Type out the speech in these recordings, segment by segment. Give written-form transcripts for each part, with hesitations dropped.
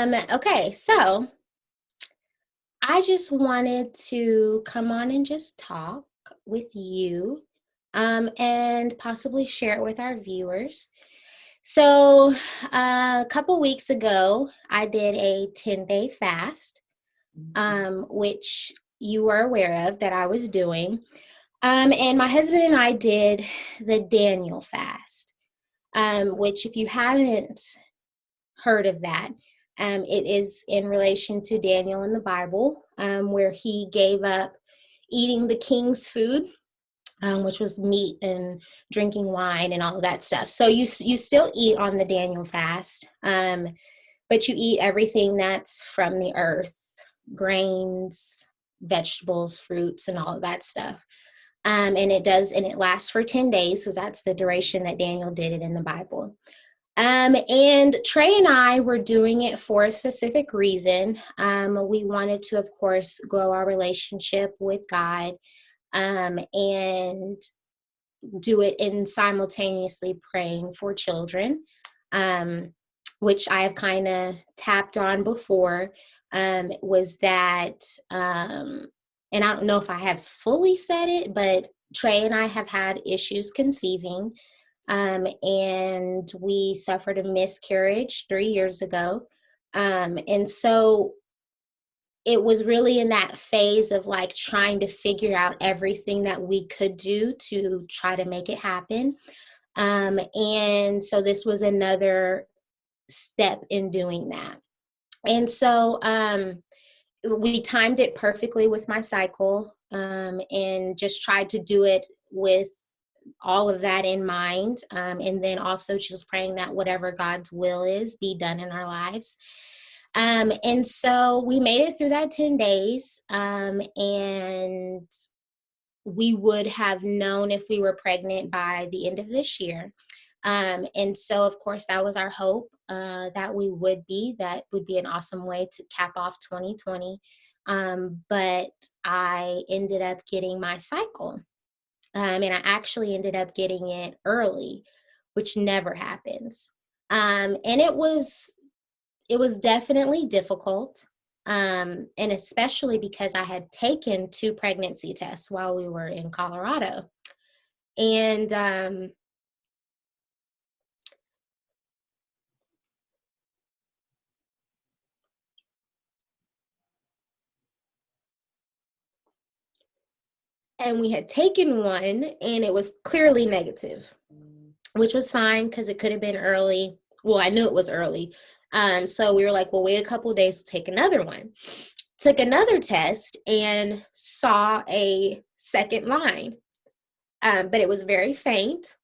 Okay, so I just wanted to come on and just talk with you, and possibly share it with our viewers. So, a couple weeks ago, I did a 10-day fast, which you were aware of that I was doing. And my husband and I did the Daniel fast, which, if you haven't heard of that. It is in relation to Daniel in the Bible, where he gave up eating the king's food, which was meat and drinking wine and all of that stuff. So you still eat on the Daniel fast, but you eat everything that's from the earth, grains, vegetables, fruits, and all of that stuff. And it lasts for 10 days, because that's the duration that Daniel did it in the Bible. And Trey and I were doing it for a specific reason. We wanted to, of course, grow our relationship with God, and do it in simultaneously praying for children, which I have kind of tapped on before, was that, and I don't know if I have fully said it, but Trey and I have had issues conceiving. And we suffered a miscarriage 3 years ago. And so it was really in that phase of like trying to figure out everything that we could do to try to make it happen. And so this was another step in doing that. And so we timed it perfectly with my cycle, and just tried to do it with all of that in mind, and then also just praying that whatever God's will is be done in our lives. And so we made it through that 10 days, and we would have known if we were pregnant by the end of this year. And so, of course, that was our hope, that we would be. That would be an awesome way to cap off 2020. But I ended up getting my cycle. And I actually ended up getting it early, which never happens. And it was definitely difficult, and especially because I had taken 2 pregnancy tests while we were in Colorado, and we had taken one, and it was clearly negative, which was fine because it could have been early. Well, I knew it was early. So we were like, well, wait a couple of days, we'll take another one. Took another test and saw a second line, but it was very faint.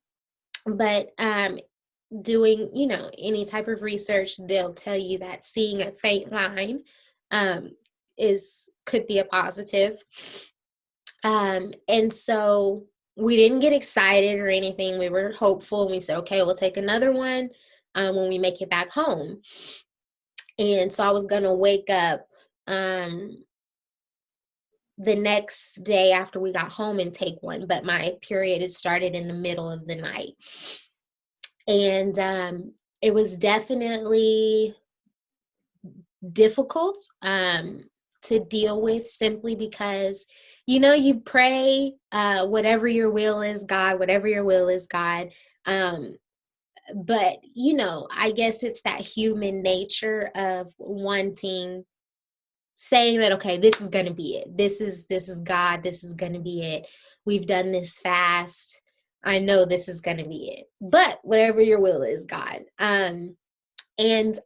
But doing, any type of research, they'll tell you that seeing a faint line, could be a positive. And so we didn't get excited or anything. We were hopeful, and we said, okay, we'll take another one when we make it back home. And so I was going to wake up the next day after we got home and take one, but my period had started in the middle of the night. And it was definitely difficult to deal with, simply because you pray, whatever your will is, God, whatever your will is, God. But I guess it's that human nature of saying that, okay, this is going to be it. This is God. This is going to be it. We've done this fast. I know this is going to be it. But whatever your will is, God. And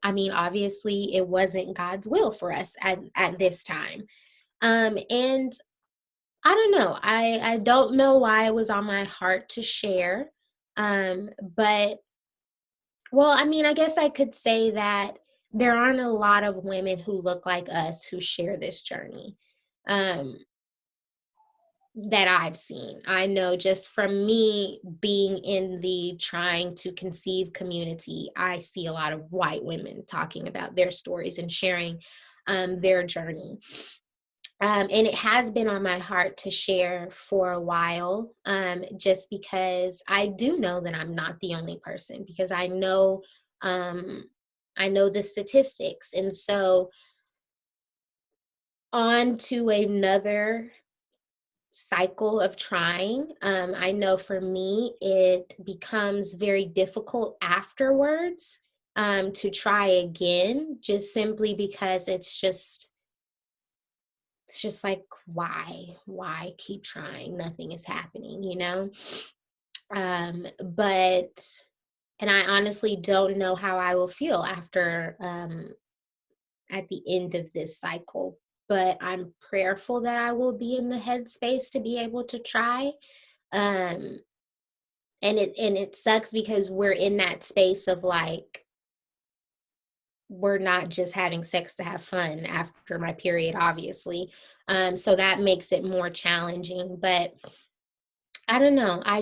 I mean, obviously, it wasn't God's will for us at this time. And I don't know. I don't know why it was on my heart to share. But, well, I mean, I guess I could say that there aren't a lot of women who look like us who share this journey, that I've seen. I know just from me being in the trying to conceive community, I see a lot of white women talking about their stories and sharing their journey. And it has been on my heart to share for a while, just because I do know that I'm not the only person, because I know I know the statistics. And so on to another cycle of trying. I know for me, it becomes very difficult afterwards to try again, just simply because it's just like, why keep trying? Nothing is happening, you know? But, and I honestly don't know how I will feel after, at the end of this cycle, but I'm prayerful that I will be in the headspace to be able to try. Um, and it sucks because we're in that space of like, we're not just having sex to have fun after my period, obviously. So that makes it more challenging, but I don't know. I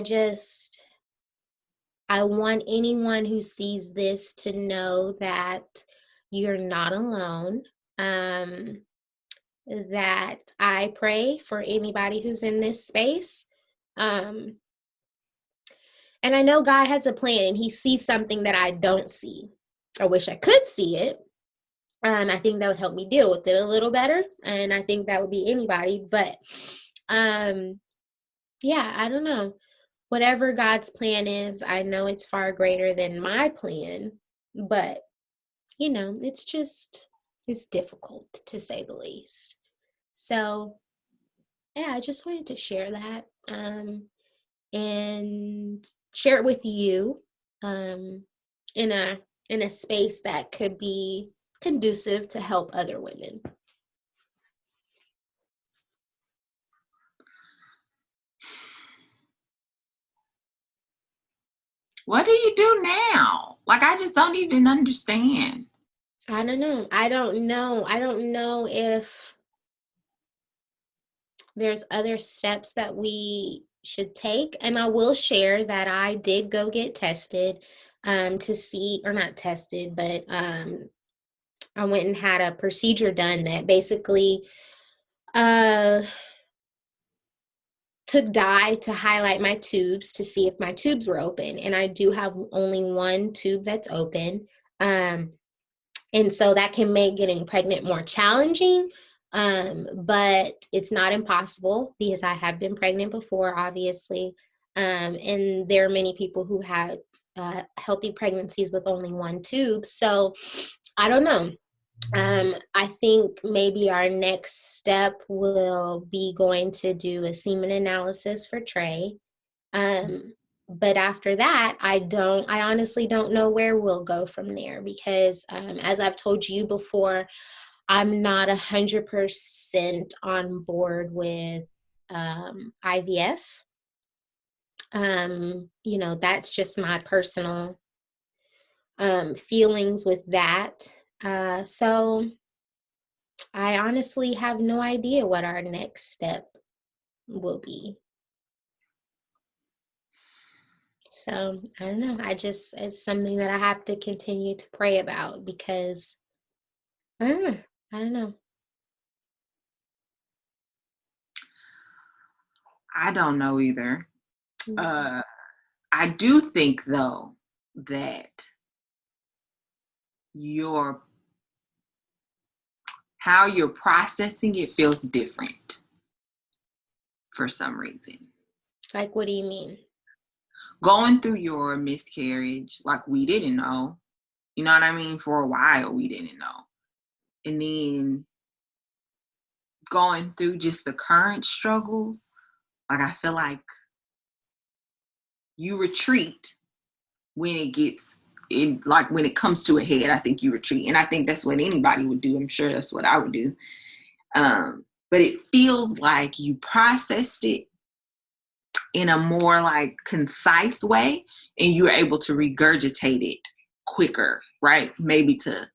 want anyone who sees this to know that you're not alone. That I pray for anybody who's in this space. And I know God has a plan and he sees something that I don't see. I wish I could see it. I think that would help me deal with it a little better. And I think that would be anybody. But yeah, I don't know. Whatever God's plan is, I know it's far greater than my plan. But, you know, it's difficult to say the least. So, yeah, I just wanted to share that and share it with you um, in a space that could be conducive to help other women. What do you do now? Like, I just don't even understand. I don't know. I don't know if there's other steps that we should take. And I will share that I did go get tested to see, or not tested, but I went and had a procedure done that basically uh, took dye to highlight my tubes to see if my tubes were open. And I do have only one tube that's open. And so that can make getting pregnant more challenging. But it's not impossible because I have been pregnant before, obviously. And there are many people who have healthy pregnancies with only one tube. So I don't know. I think maybe our next step will be going to do a semen analysis for Trey. But after that, I honestly don't know where we'll go from there because, as I've told you before, I'm not 100% on board with IVF. You know, that's just my personal feelings with that. So I honestly have no idea what our next step will be. So I don't know. It's something that I have to continue to pray about because I don't know. I don't know. I don't know either. Yeah. Uh, I do think, though, that your how you're processing it feels different for some reason. Like, what do you mean? Going through your miscarriage, like we didn't know, you know what I mean? For a while, we didn't know. And then going through just the current struggles, like I feel like you retreat when it gets it, like when it comes to a head. I think you retreat, and I think that's what anybody would do. I'm sure that's what I would do. But it feels like you processed it in a more like concise way, and you're able to regurgitate it quicker, right? Maybe to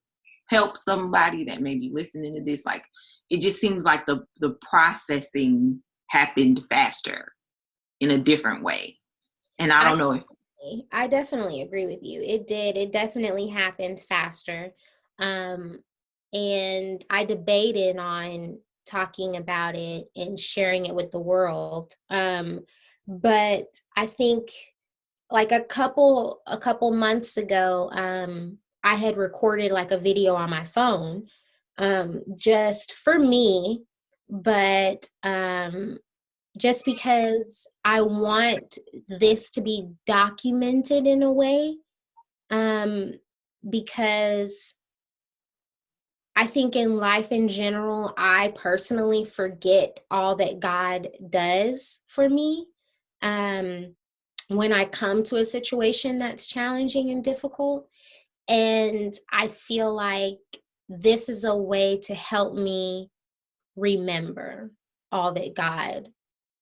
help somebody that may be listening to this. Like, it just seems like the processing happened faster in a different way. And I I don't know if I definitely agree with you. It did. It definitely happened faster. Um, and I debated on talking about it and sharing it with the world. But I think like a couple months ago, I had recorded like a video on my phone, just for me, but just because I want this to be documented in a way, um, because I think in life in general, I personally forget all that God does for me. Um, when I come to a situation that's challenging and difficult. And I feel like this is a way to help me remember all that God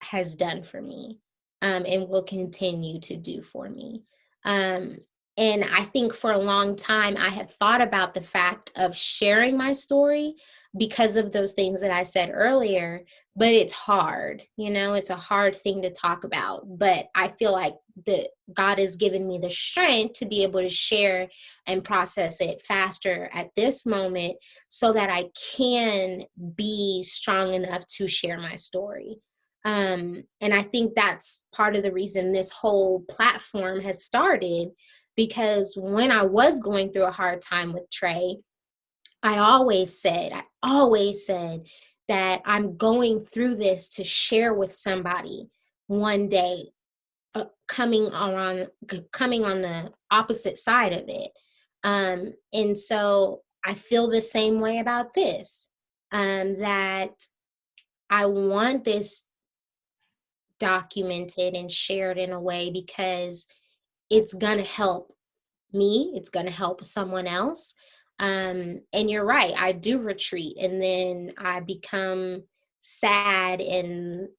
has done for me, and will continue to do for me. Um, and I think for a long time, I have thought about the fact of sharing my story because of those things that I said earlier, but it's hard, it's a hard thing to talk about. But I feel like that God has given me the strength to be able to share and process it faster at this moment so that I can be strong enough to share my story. And I think that's part of the reason this whole platform has started, because when I was going through a hard time with Trey, I always said that I'm going through this to share with somebody one day, coming on the opposite side of it. And so I feel the same way about this, that I want this documented and shared in a way because it's going to help me, it's going to help someone else. And you're right, I do retreat and then I become sad, and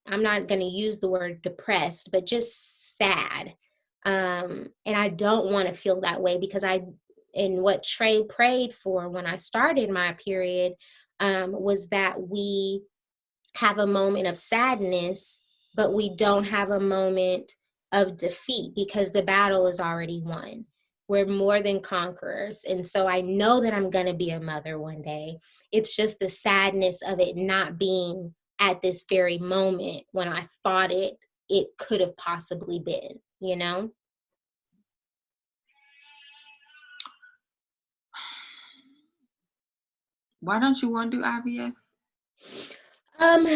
I'm not going to use the word depressed, but just sad. And I don't want to feel that way, because and what Trey prayed for when I started my period, was that we have a moment of sadness, but we don't have a moment of defeat, because the battle is already won. We're more than conquerors. And so I know that I'm going to be a mother one day. It's just the sadness of it not being at this very moment when I thought it could have possibly been, Why don't you want to do IVF? Um,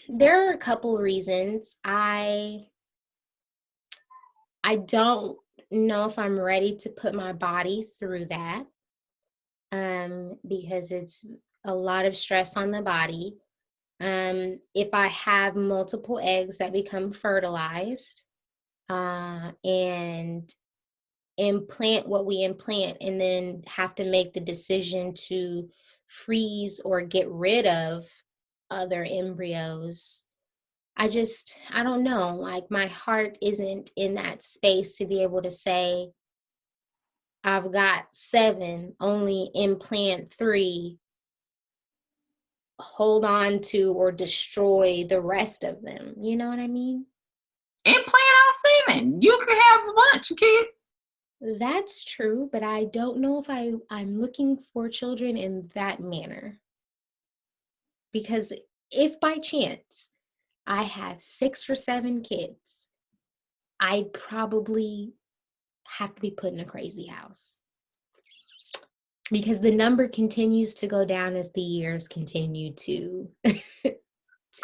there are a couple reasons. I don't know if I'm ready to put my body through that, because it's a lot of stress on the body. If I have multiple eggs that become fertilized, and implant what we implant, and then have to make the decision to freeze or get rid of other embryos, I don't know, like my heart isn't in that space to be able to say, I've got 7, only implant 3, hold on to or destroy the rest of them. You know what I mean? Implant out semen. You can have a bunch, kid. That's true, but I don't know if I'm looking for children in that manner. Because if by chance I have 6 or 7 kids, I'd probably have to be put in a crazy house, because the number continues to go down as the years continue to to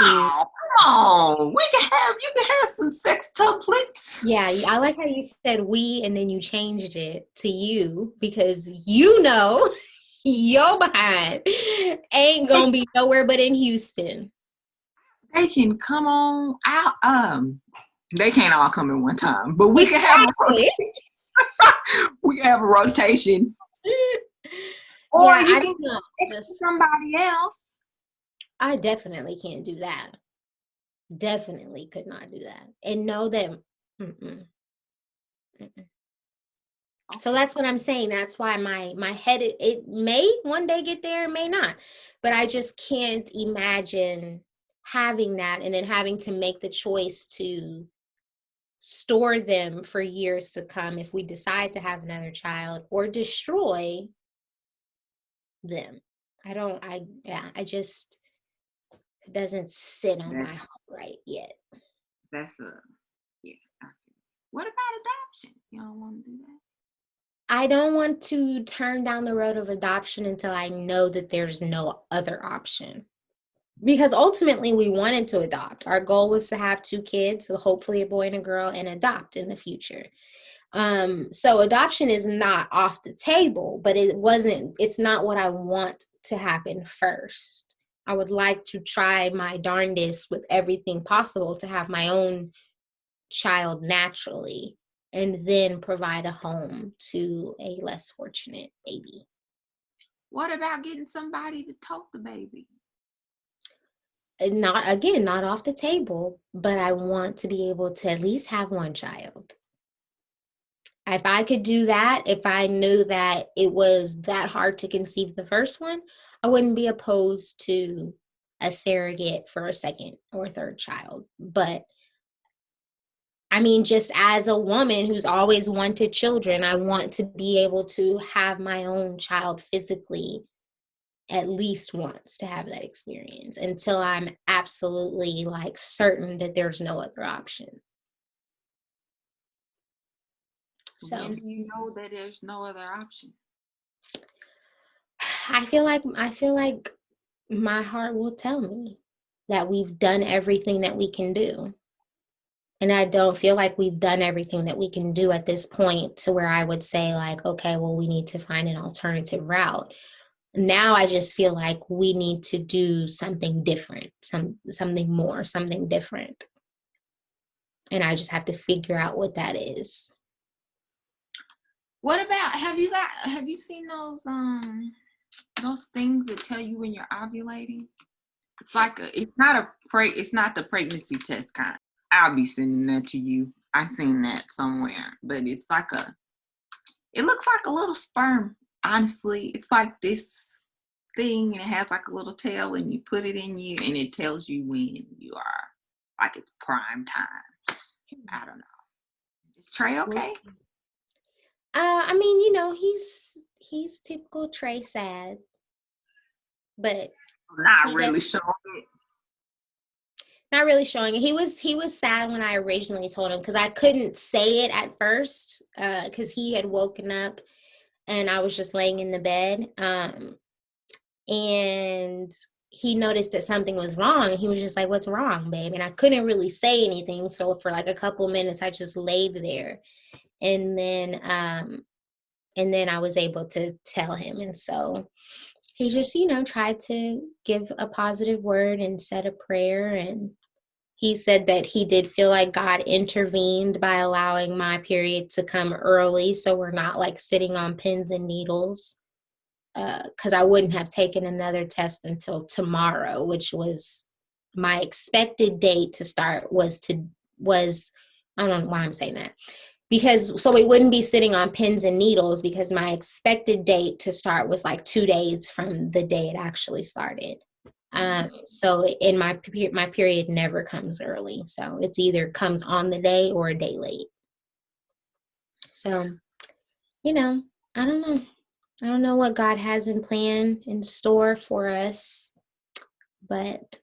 Oh, come on. You can have some sextuplets. yeah, I like how you said we and then you changed it to you, because your behind ain't gonna be nowhere but in Houston. They can come on out. They can't all come at one time, but we can have a Exactly. rotation. We can have a rotation. Or Yeah, you I can don't know. pick Just somebody else. I definitely can't do that. Definitely could not do that. And know that mm-mm, mm-mm. So Okay. that's what I'm saying. That's why my head, it may one day get there, it may not. But I just can't imagine having that and then having to make the choice to store them for years to come if we decide to have another child, or destroy them. I just, it doesn't sit on That, my heart right yet. that's a, yeah. What about adoption? You don't want to do that? I don't want to turn down the road of adoption until I know that there's no other option. Because ultimately we wanted to adopt. Our goal was to have 2 kids, so hopefully a boy and a girl, and adopt in the future. So adoption is not off the table, but it's not what I want to happen first. I would like to try my darndest with everything possible to have my own child naturally and then provide a home to a less fortunate baby. What about getting somebody to tote the baby? And not off the table, but I want to be able to at least have one child. If I could do that, if I knew that it was that hard to conceive the first one, I wouldn't be opposed to a surrogate for a second or third child. But I mean, just as a woman who's always wanted children, I want to be able to have my own child physically at least once to have that experience until I'm absolutely like certain that there's no other option. When So do you know that there's no other option? I feel like my heart will tell me that we've done everything that we can do. And I don't feel like we've done everything that we can do at this point to where I would say, like, okay, well, we need to find an alternative route. Now I just feel like we need to do something different, something more, something different. And I just have to figure out what that is. What about have you seen those things that tell you when you're ovulating? It's like it's not the pregnancy test kind. I'll be sending that to you. I seen that somewhere, but it looks like a little sperm. Honestly, it's like this thing, and it has like a little tail, and you put it in you, and it tells you when you are like it's prime time. I don't know. Is Trey okay? I mean, he's typical Trey sad, but Not he does really showing it. not really showing it. He was sad when I originally told him because I couldn't say it at first because he had woken up and I was just laying in the bed. And he noticed that something was wrong. He was just like, "What's wrong, babe?" And I couldn't really say anything. So for like a couple minutes, I just laid there, and then I was able to tell him. And so he just, tried to give a positive word and said a prayer. And he said that he did feel like God intervened by allowing my period to come early. So we're not like sitting on pins and needles. Because I wouldn't have taken another test until tomorrow, which was my expected date to start was I don't know why I'm saying that. Because so we wouldn't be sitting on pins and needles because my expected date to start was like 2 days from the day it actually started. So in my period never comes early. So it's either comes on the day or a day late. So, you know, I don't know. I don't know what God has in plan in store for us, but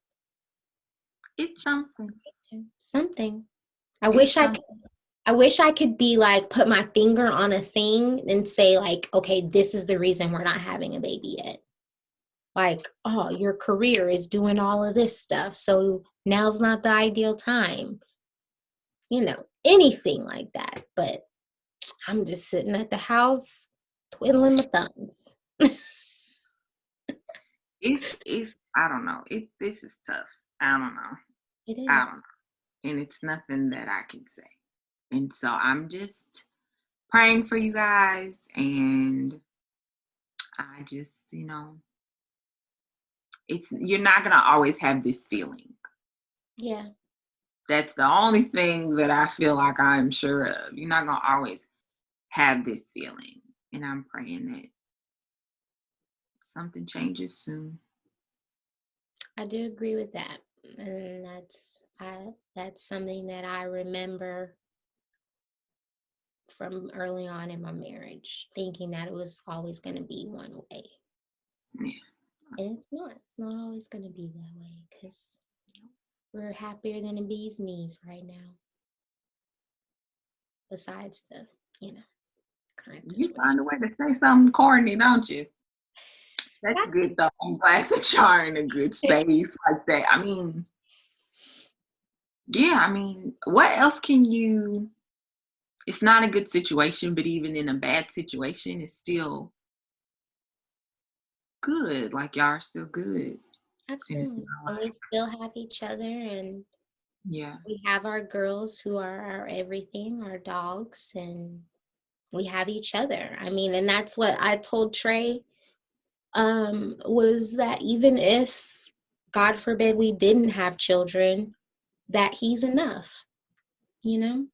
It's something. something. I It's wish I something. could I wish I could be like put my finger on a thing and say like, okay, this is the reason we're not having a baby yet. Like, oh, your career is doing all of this stuff, so now's not the ideal time. Anything like that. But I'm just sitting at the house twiddling my thumbs. It's I don't know. This is tough. I don't know. It I don't is. know. And it's nothing that I can say. And so I'm just praying for you guys, and I just, it's you're not gonna always have this feeling. Yeah. That's the only thing that I feel like I'm sure of. You're not gonna always have this feeling. And I'm praying that something changes soon. I do agree with that. And that's something that I remember from early on in my marriage, thinking that it was always going to be one way. Yeah. And it's not. It's not always going to be that way because we're happier than a bee's knees right now. Besides the, you know. current You situation. find a way to say something corny, don't you? That's That- good though. I'm glad that y'all in a good space like that. I mean, yeah, I mean, what else can you it's not a good situation, but even in a bad situation, it's still good. Like y'all are still good. And it's Absolutely. not And like we still have each other, and yeah. we have our girls who are our everything, our dogs, and we have each other. I mean, and that's what I told Trey, was that even if, God forbid, we didn't have children, that he's enough, you know?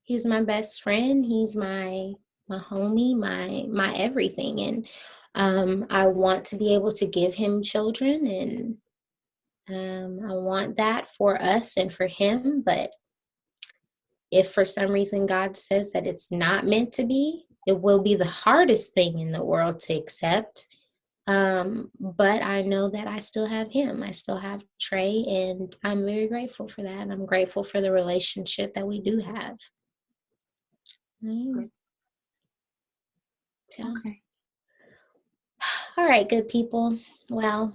He's my best friend. He's my homie, my everything. And I want to be able to give him children, and I want that for us and for him. But if for some reason God says that it's not meant to be, it will be the hardest thing in the world to accept. But I know that I still have him. I still have Trey, and I'm very grateful for that. And I'm grateful for the relationship that we do have. Mm, Good. So, Okay. all right, good people. Well,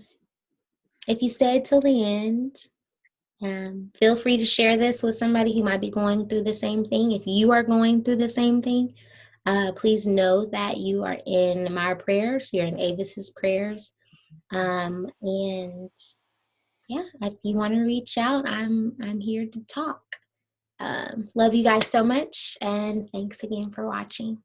if you stayed till the end, feel free to share this with somebody who might be going through the same thing. If you are going through the same thing, please know that you are in my prayers. You're in Avis's prayers. And yeah, if you want to reach out, I'm here to talk. Love you guys so much, and thanks again for watching.